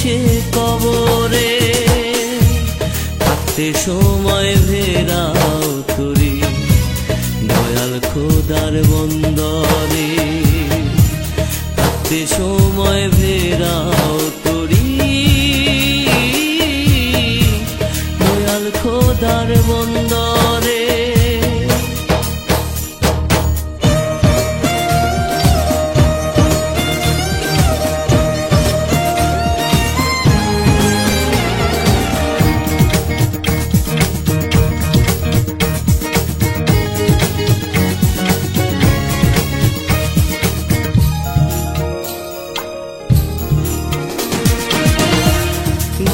এসে কবরে, থাকতে সময় ফেরাও তরি দয়াল খোদার বন্দরে, থাকতে সময় ফেরাও তরি দয়াল খোদার বন্দরে।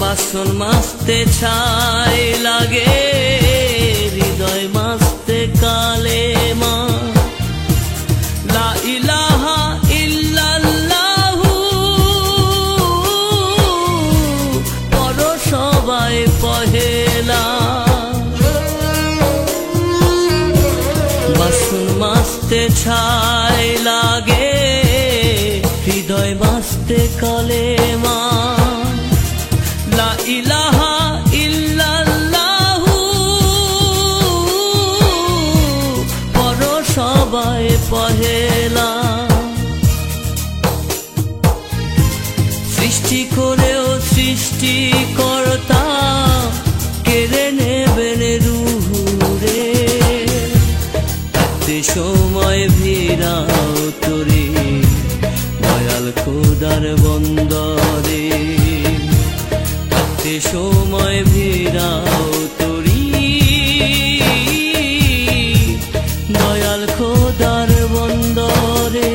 বাসন মাজতে ছাই লাগে, হৃদয় মাজতে কালেমা, লা ইলাহা ইল্লাল্লাহু পড়ো সবাই পহেলা। বাসন মাজতে ছাই লাগে, হৃদয় মাজতে কালেমা, লা ইলাহা ইল্লাল্লাহু পড়ো সবাই পহেলা। সৃষ্টি করেও সৃষ্টিকর্তা কেড়ে নেবেন রুহুরে, থাকতে সময় ফিরাও তরি দয়াল খোদার বন্দরে, সময় ফিরাও তরি দয়াল খোদার বন্দরে।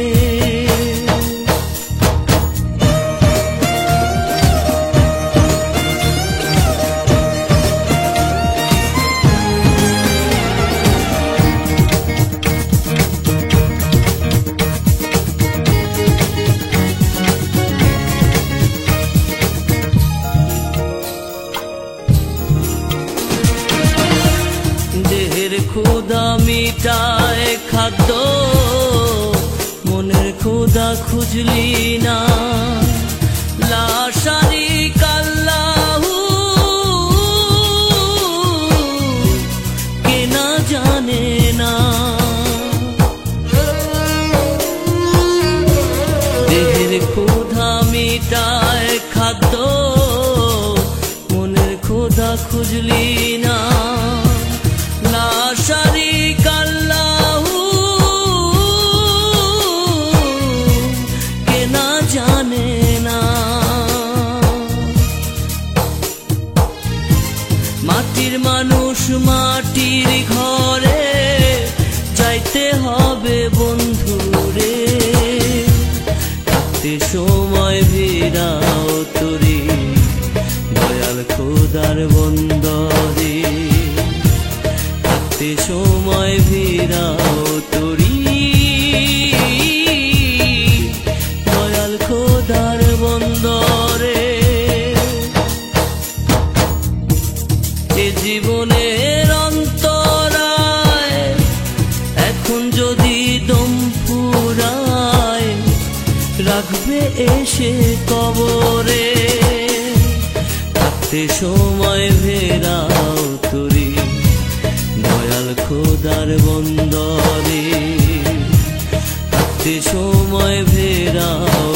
ক্ষুধা মিটায় খাদ্য, মনের ক্ষুধা খুঁজলি না, লা শারীকা লাহু কে না জানে না। দেহের ক্ষুধা মিটায় খাদ্য, মনের ক্ষুধা খুঁজলি না, লা শারীকা লাহু কে না জানে না। মাটির মানুষ মাটির ঘরে যাইতে হবে বন্ধুরে, থাকতে সময় ফিরাও তরি দয়াল খোদার বন্দরে, সময় ফিরাও তরি দয়াল খোদার বন্দরে। এ জীবনের অন্তরায় এখন যদি দম ফুরায়, রাখবে এসে কবরে, থাকতে সময় ফেরাও তরি দয়াল খোদার বন্দরে, থাকতে সময় ফেরাও